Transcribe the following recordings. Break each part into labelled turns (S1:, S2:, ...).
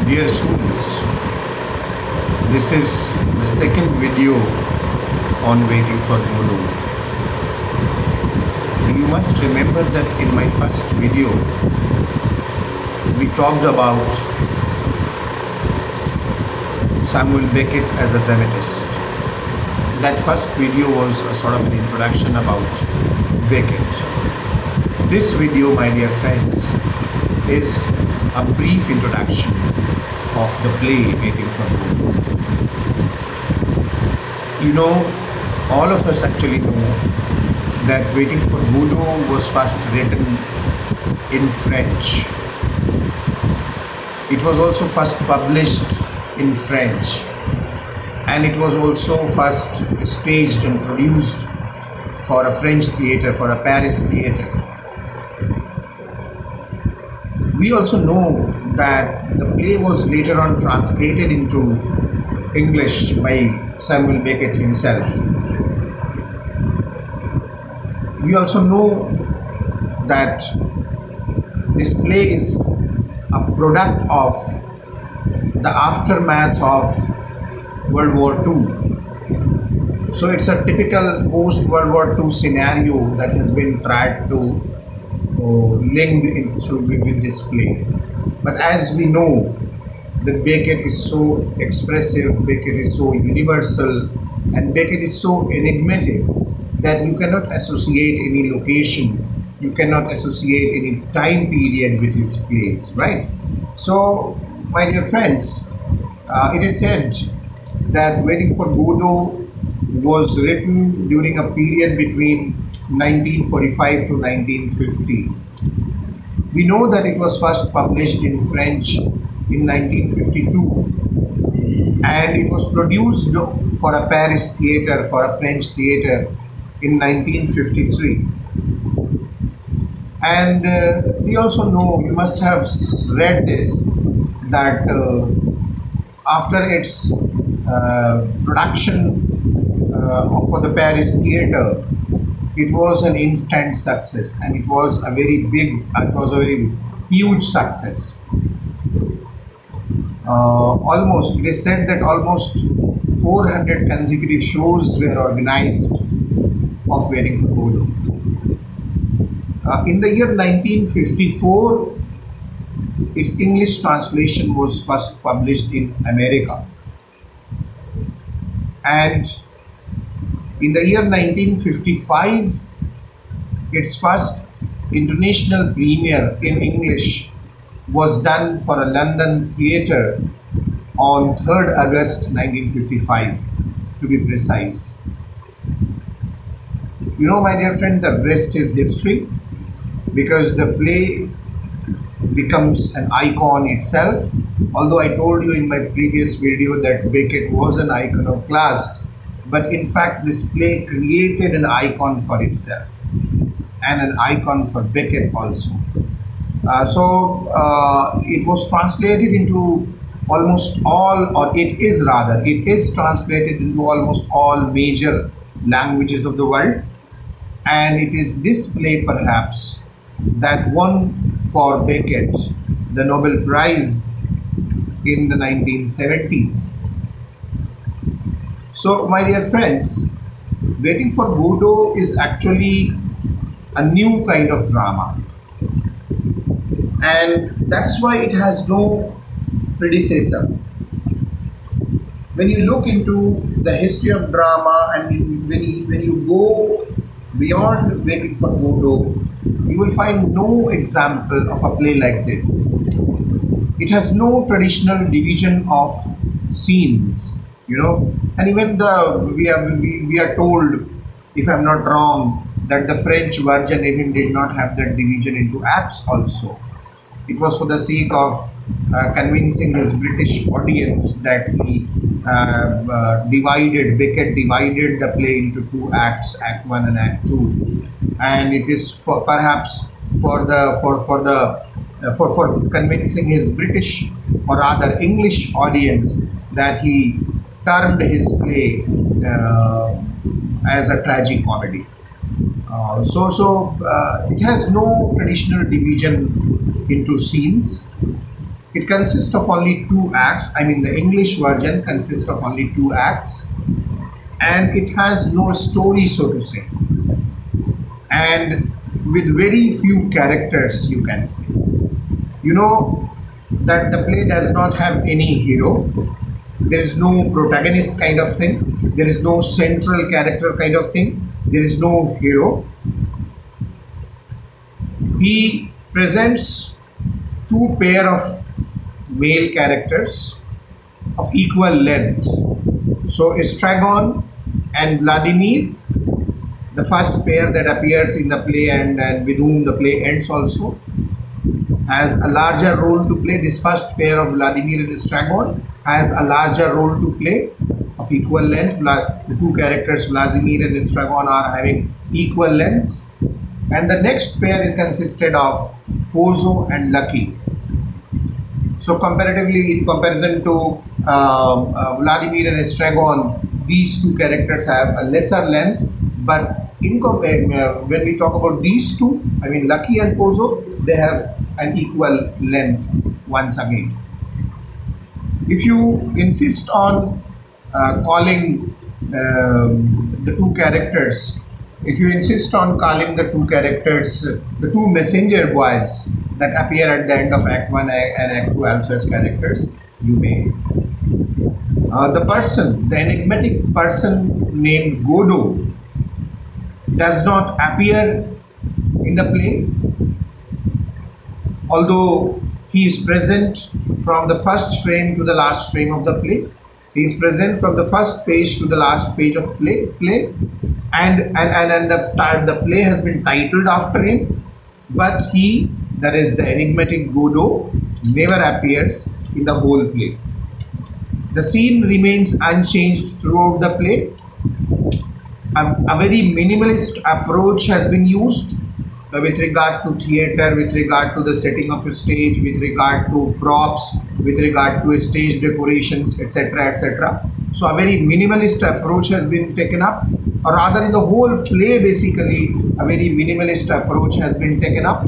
S1: Dear students, this is the second video on waiting for Godot. You must remember that in my first video, we talked about Samuel Beckett as a dramatist. That first video was a sort of an introduction about Beckett. This video, my dear friends, is a brief introduction of the play Waiting for Godot. You know, all of us actually know that Waiting for Godot was first written in French. It was also first published in French, and it was also first staged and produced for a French theatre, for a Paris theatre. We also know that the play was later on translated into English by Samuel Beckett himself. We also know that this play is a product of the aftermath of World War II. So it's a typical post-World War II scenario that has been tried to linked with this play. But as we know, that Beckett is so expressive, Beckett is so universal, and Beckett is so enigmatic that you cannot associate any location, you cannot associate any time period with his plays, right? So, my dear friends, it is said that Waiting for Godot was written during a period between 1945 to 1950. We know that it was first published in French in 1952, and it was produced for a Paris theatre, for a French theatre in 1953. And we also know, you must have read this, that after its production for the Paris theatre, it was an instant success, and it was a very huge success. It is said that almost 400 consecutive shows were organized of Waiting for Godot. In the year 1954, its English translation was first published in America. And in the year 1955, its first international premiere in English was done for a London theatre on 3rd August 1955, to be precise. You know, my dear friend, the rest is history, because the play becomes an icon itself. Although I told you in my previous video that Beckett was an iconoclast, but in fact this play created an icon for itself, and an icon for Beckett also. It was translated into almost all, or it is translated into almost all major languages of the world, and it is this play perhaps that won for Beckett the Nobel Prize in the 1970s. So, my dear friends, Waiting for Godot is actually a new kind of drama, and that's why it has no predecessor. When you look into the history of drama, and when you go beyond Waiting for Godot, you will find no example of a play like this. It has no traditional division of scenes, you know, and even we are told, if I'm not wrong, that the French version even did not have that division into acts also. It was for the sake of convincing his British audience that Beckett divided the play into two acts, Act 1 and Act 2, and it is for convincing his British, or rather English audience, that he termed his play as a tragic comedy. It has no traditional division into scenes. It consists of only two acts. I mean, the English version consists of only two acts, and it has no story, so to say, and with very few characters, you can say. You know that the play does not have any hero. There is no protagonist kind of thing. There is no central character kind of thing. There is no hero. He presents two pair of male characters of equal length. So Estragon and Vladimir, the first pair that appears in the play, and with whom the play ends also, has a larger role to play. This first pair of Vladimir and Estragon has a larger role to play of equal length. The two characters Vladimir and Estragon are having equal length, and the next pair is consisted of Pozo and Lucky. So comparatively, in comparison to Vladimir and Estragon, these two characters have a lesser length, but when we talk about these two, I mean Lucky and Pozo, they have an equal length once again. If you insist on calling the two characters, if you insist on calling the two characters, the two messenger boys that appear at the end of Act 1 and Act 2 also as characters, you may. The enigmatic person named Godot does not appear in the play, although he is present from the first frame to the last frame of the play. He is present from the first page to the last page of play, and the play has been titled after him, but he, that is the enigmatic Godot, never appears in the whole play. The scene remains unchanged throughout the play. A very minimalist approach has been used with regard to theater, with regard to the setting of a stage, with regard to props, with regard to stage decorations, etc., etc. So a very minimalist approach has been taken up, or rather in the whole play basically a very minimalist approach has been taken up.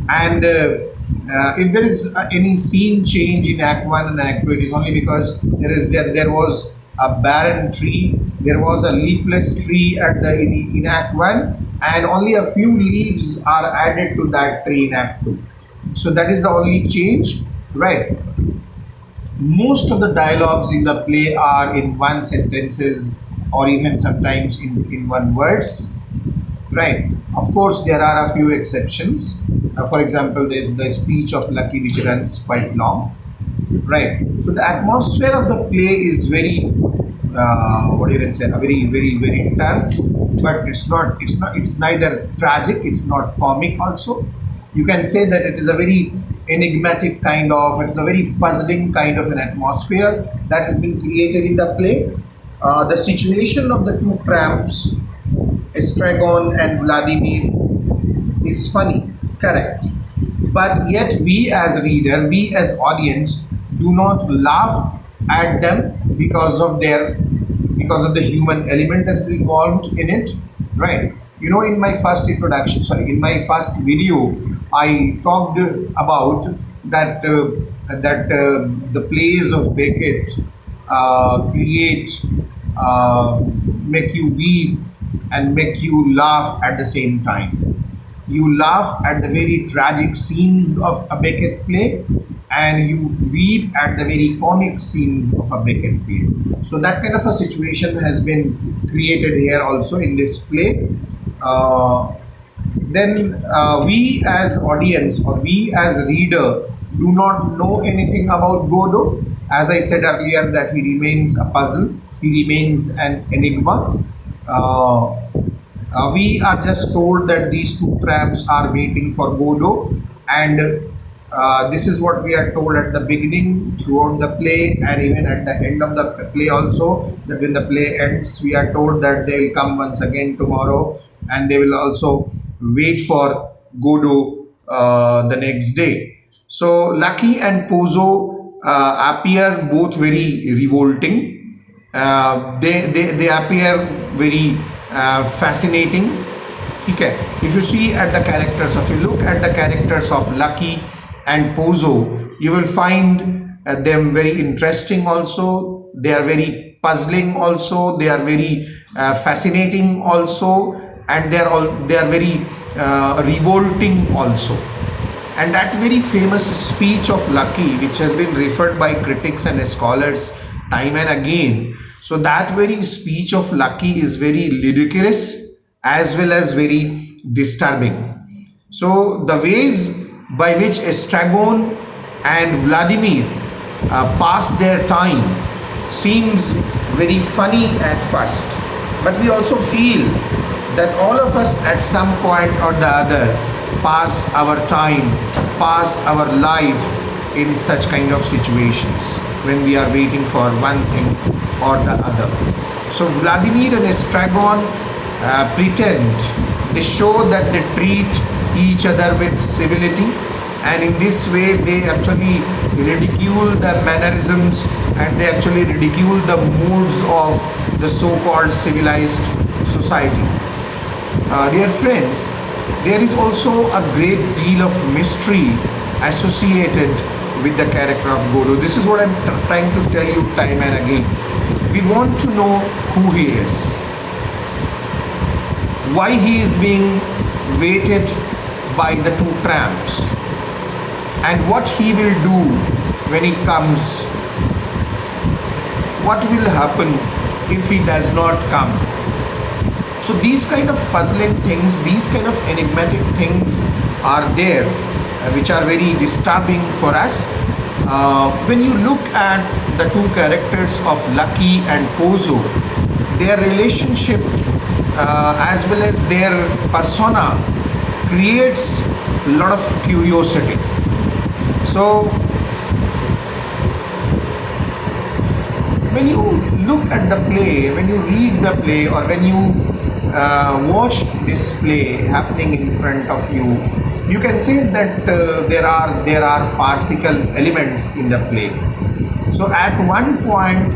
S1: And if there is any scene change in Act 1 and Act 2, it is only because there was a barren tree, there was a leafless tree in Act 1, and only a few leaves are added to that tree in Act 2. So that is the only change, right? Most of the dialogues in the play are in one sentences, or even sometimes in one words, right? Of course, there are a few exceptions. For example, the speech of Lucky, which runs quite long, right? So the atmosphere of the play is very what do you can say, a very terse, but it's neither tragic, it's not comic also. You can say that it is a very enigmatic kind of, it's a very puzzling kind of an atmosphere that has been created in the play. The situation of the two tramps, Estragon and Vladimir, is funny, correct, but yet we as reader, we as audience, do not laugh at them because of the human element that is involved in it, right? You know, in my first video, I talked about that the plays of Beckett make you weep and make you laugh at the same time. You laugh at the very tragic scenes of a Beckett play, and you weep at the very comic scenes of a Beckett play. So that kind of a situation has been created here also in this play. Then we as audience, or we as reader, do not know anything about Godot. As I said earlier, that he remains a puzzle, he remains an enigma. We are just told that these two tramps are waiting for Godot, and this is what we are told at the beginning, throughout the play, and even at the end of the play also, that when the play ends, we are told that they will come once again tomorrow, and they will also wait for Godot the next day. So Lucky and Pozo appear both very revolting. They appear very fascinating. Okay. If you look at the characters of Lucky and Pozo, You will find them very interesting also. They are very puzzling also. They are very fascinating also, and they are very revolting also. And that very famous speech of Lucky, which has been referred by critics and scholars time and again, so that very speech of Lucky is very ludicrous as well as very disturbing. So the ways by which Estragon and Vladimir pass their time seems very funny at first, but we also feel that all of us at some point or the other pass our time, pass our life in such kind of situations when we are waiting for one thing or the other. So Vladimir and Estragon pretend, they show that they treat each other with civility, and in this way they actually ridicule the mannerisms and they actually ridicule the moods of the so-called civilized society. Dear friends, there is also a great deal of mystery associated with the character of Godot. This is what I'm trying to tell you time and again. We want to know who he is, why he is being waited by the two tramps, and what he will do when he comes. What will happen if he does not come? So these kind of puzzling things, these kind of enigmatic things are there, which are very disturbing for us. When you look at the two characters of Lucky and Pozo, their relationship as well as their persona creates a lot of curiosity. So when you look at the play, when you read the play, or when you watch this play happening in front of you, you can say that there are farcical elements in the play. So at one point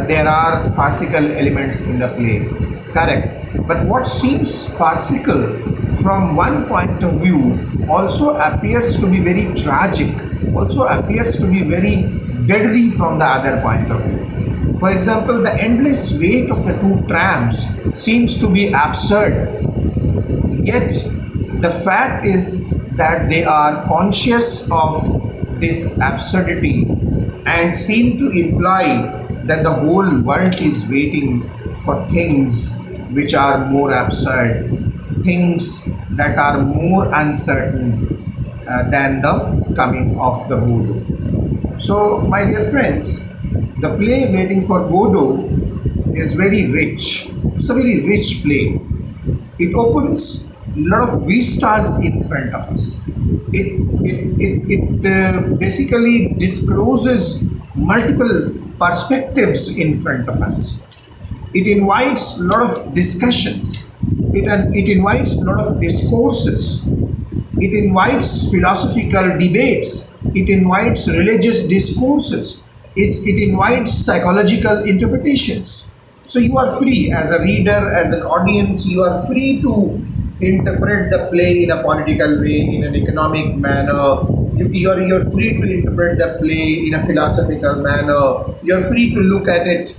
S1: there are farcical elements in the play, correct, but what seems farcical from one point of view also appears to be very tragic, also appears to be very deadly from the other point of view. For example, the endless wait of the two tramps seems to be absurd, yet the fact is that they are conscious of this absurdity and seem to imply that the whole world is waiting for things which are more absurd, things that are more uncertain than the coming of the Godot. So, my dear friends, the play Waiting for Godot is very rich. It's a very rich play. It opens a lot of vistas in front of us. It basically discloses multiple perspectives in front of us. It invites a lot of discussions. It invites a lot of discourses. It invites philosophical debates. It invites religious discourses. It invites psychological interpretations. So you are free as a reader, as an audience, you are free to interpret the play in a political way, in an economic manner. You're free to interpret the play in a philosophical manner. You're free to look at it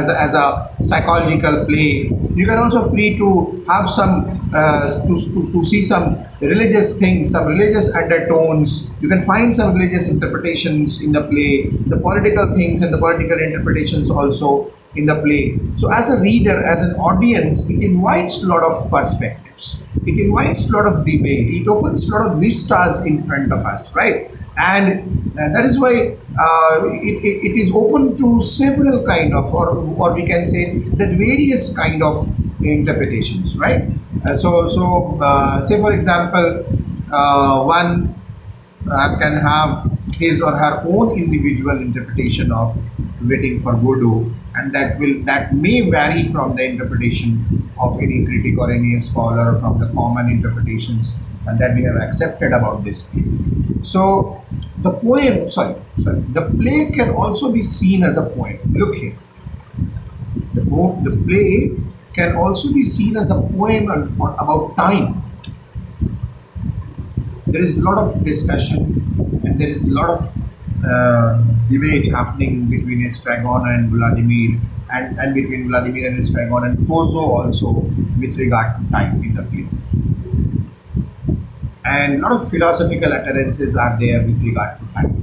S1: as a psychological play. You can also free to have some to see some religious things, some religious undertones. You can find some religious interpretations in the play, the political things and the political interpretations also in the play. So as a reader, as an audience, it invites a lot of perspectives. It invites a lot of debate. It opens a lot of vistas in front of us, right? And that is why it is open to several kind of, or we can say that various kind of interpretations, right? Say for example, one can have his or her own individual interpretation of Waiting for Godot, and that may vary from the interpretation of any critic or any scholar, from the common interpretations that we have accepted about this play. So the play can also be seen as a poem. Look here, the play can also be seen as a poem about time. There is a lot of discussion and there is a lot of debate happening between Estragon and Vladimir, and between Vladimir and Estragon and Kozo also with regard to time in the play. And a lot of philosophical utterances are there with regard to time.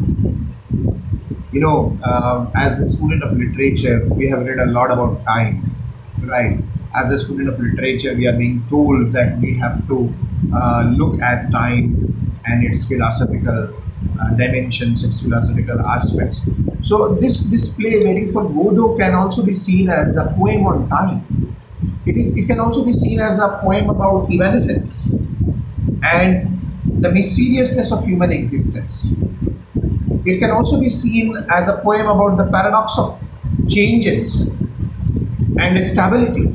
S1: As a student of literature, we have read a lot about time, right? As a student of literature, we are being told that we have to look at time and its philosophical dimensions, its philosophical aspects. So this play, Waiting for Godot, can also be seen as a poem on time. It can also be seen as a poem about evanescence and the mysteriousness of human existence. It can also be seen as a poem about the paradox of changes and stability.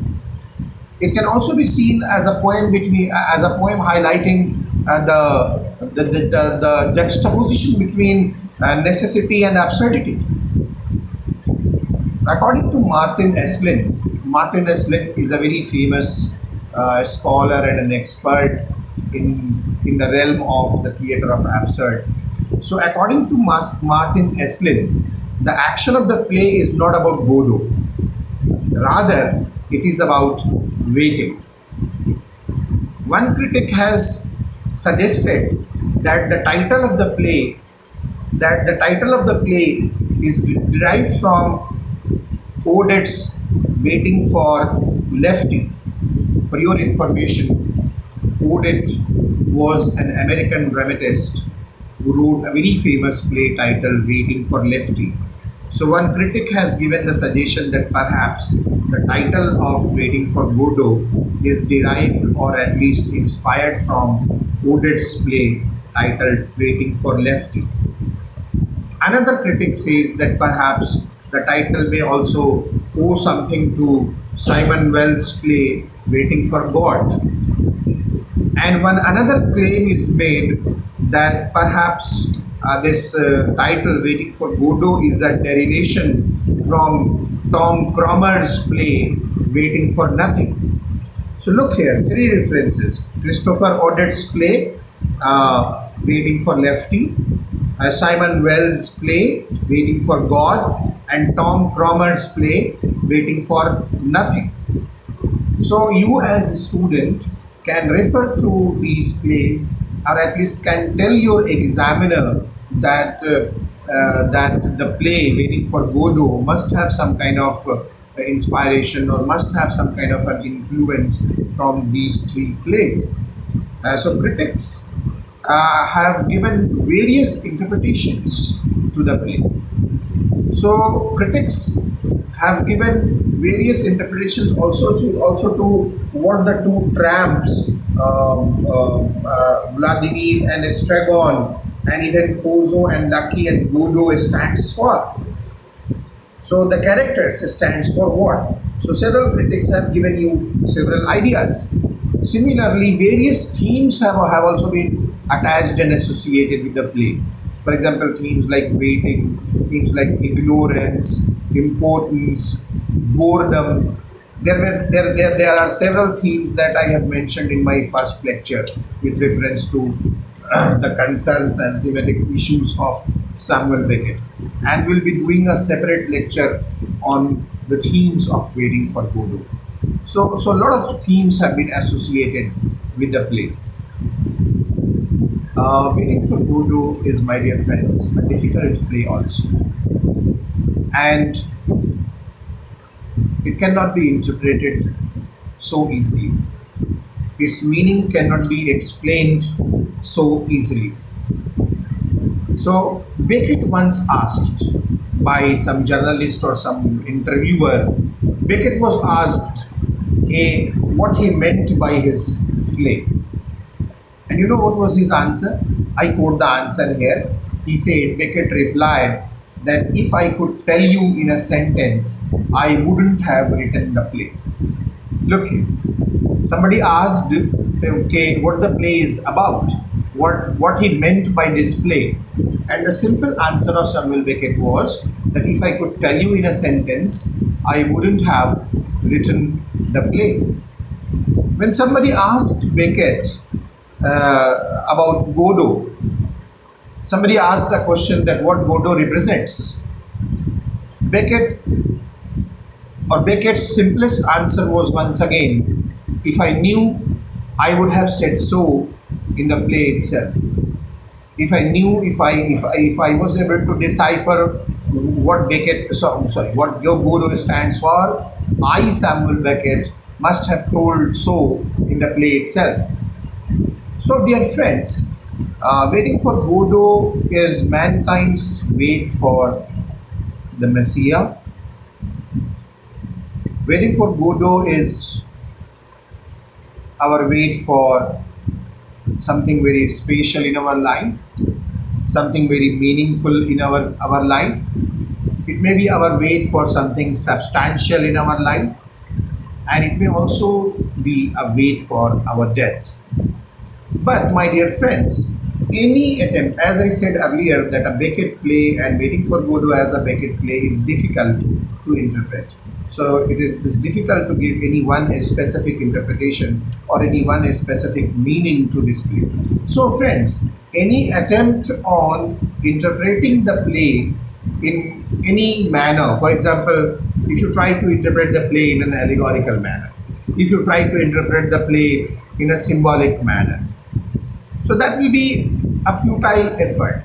S1: It can also be seen as a poem highlighting the juxtaposition between necessity and absurdity. According to Martin Eslin is a very famous scholar and an expert in the realm of the theater of absurd. So, according to Martin Eslin, the action of the play is not about Godot. Rather, it is about waiting. One critic has suggested that the title of the play is derived from Odet's Waiting for Lefty. For your information, Odet was an American dramatist who wrote a very famous play titled Waiting for Lefty. So one critic has given the suggestion that perhaps the title of Waiting for Godot is derived or at least inspired from Odet's play titled Waiting for Lefty. Another critic says that perhaps the title may also owe something to Simon Wells' play Waiting for God. And one another claim is made that perhaps this title Waiting for Godot is a derivation from Tom Cromer's play Waiting for Nothing. So look here, three references: Christopher Odet's play Waiting for Lefty, Simon Wells' play Waiting for God, and Tom Cromer's play Waiting for Nothing. So you as a student can refer to these plays, or at least can tell your examiner that the play Waiting for Godot must have some kind of inspiration or must have some kind of an influence from these three plays. So critics have given various interpretations to the play. So critics have given various interpretations also to what the two tramps, Vladimir and Estragon, and even Kozo and Lucky and Godot stands for. So the characters stands for what? So several critics have given you several ideas. Similarly, various themes have also been attached and associated with the play. For example, themes like waiting, themes like ignorance, importance, boredom. There are several themes that I have mentioned in my first lecture with reference to the concerns and thematic issues of Samuel Beckett, and we'll be doing a separate lecture on the themes of Waiting for Godot. So a lot of themes have been associated with the play. Waiting for Godot is, my dear friends, a difficult play also, and it cannot be interpreted so easily. Its meaning cannot be explained so easily. So Beckett once asked by some journalist or some interviewer, Beckett was asked what he meant by his play. And you know what was his answer? I quote the answer here. He said, Beckett replied that if I could tell you in a sentence, I wouldn't have written the play. Look here. Somebody asked, what the play is about, what he meant by this play. And the simple answer of Samuel Beckett was that if I could tell you in a sentence, I wouldn't have written the play. When somebody asked Beckett about Godot, Somebody asked the question that what Godot represents. Beckett Beckett's simplest answer was once again, if I knew, I would have said so in the play itself. If I knew, if I was able to decipher what what Godot stands for, I, Samuel Beckett, must have told so in the play itself. So, dear friends, waiting for Godot is mankind's wait for the Messiah. Waiting for Godot is our wait for something very special in our life, something very meaningful in our life. It may be our wait for something substantial in our life, and it may also be a wait for our death. But my dear friends, any attempt, as I said earlier, that a Beckett play and waiting for Godot as a Beckett play is difficult to interpret. So it's difficult to give anyone a specific interpretation or anyone a specific meaning to this play. So friends, any attempt on interpreting the play in any manner, for example, if you try to interpret the play in an allegorical manner, if you try to interpret the play in a symbolic manner, so that will be a futile effort,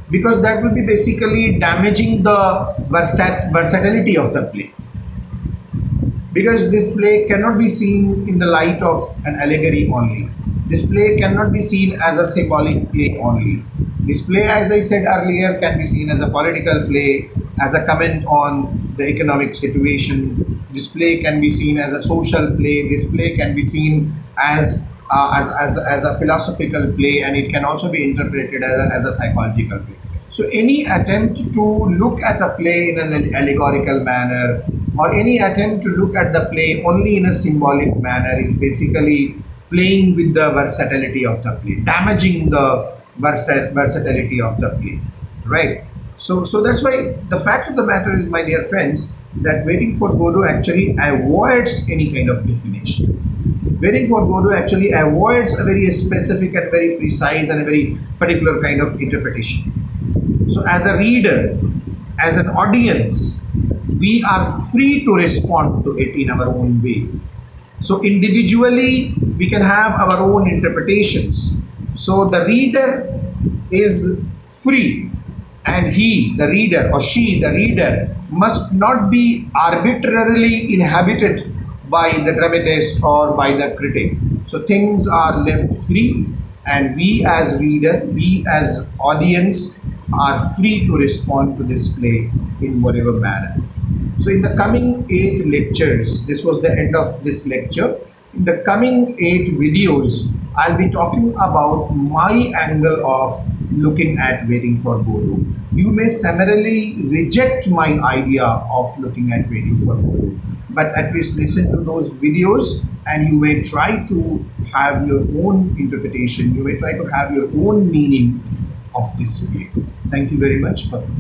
S1: because that will be basically damaging the versatility of the play, because this play cannot be seen in the light of an allegory only. This play cannot be seen as a symbolic play only. This play, as I said earlier, can be seen as a political play, as a comment on the economic situation. This play can be seen as a social play. This play can be seen as a philosophical play, and it can also be interpreted as a psychological play. So any attempt to look at a play in an allegorical manner, or any attempt to look at the play only in a symbolic manner, is basically playing with the versatility of the play, damaging the versatility of the play, right? So that's why the fact of the matter is, my dear friends, that waiting for Godot actually avoids any kind of definition. Waiting for Godot actually avoids a very specific and very precise and a very particular kind of interpretation. So as a reader, as an audience, we are free to respond to it in our own way. So individually, we can have our own interpretations. So the reader is free, and he, the reader, or she, the reader, must not be arbitrarily inhabited by the dramatist or by the critic. So things are left free, and we as reader, we as audience are free to respond to this play in whatever manner. So in the coming 8 lectures, this was the end of this lecture. In the coming 8 videos, I'll be talking about my angle of looking at waiting for Godot. You may summarily reject my idea of looking at waiting for Godot, but at least listen to those videos, and you may try to have your own interpretation. You may try to have your own meaning of this video. Thank you very much for today.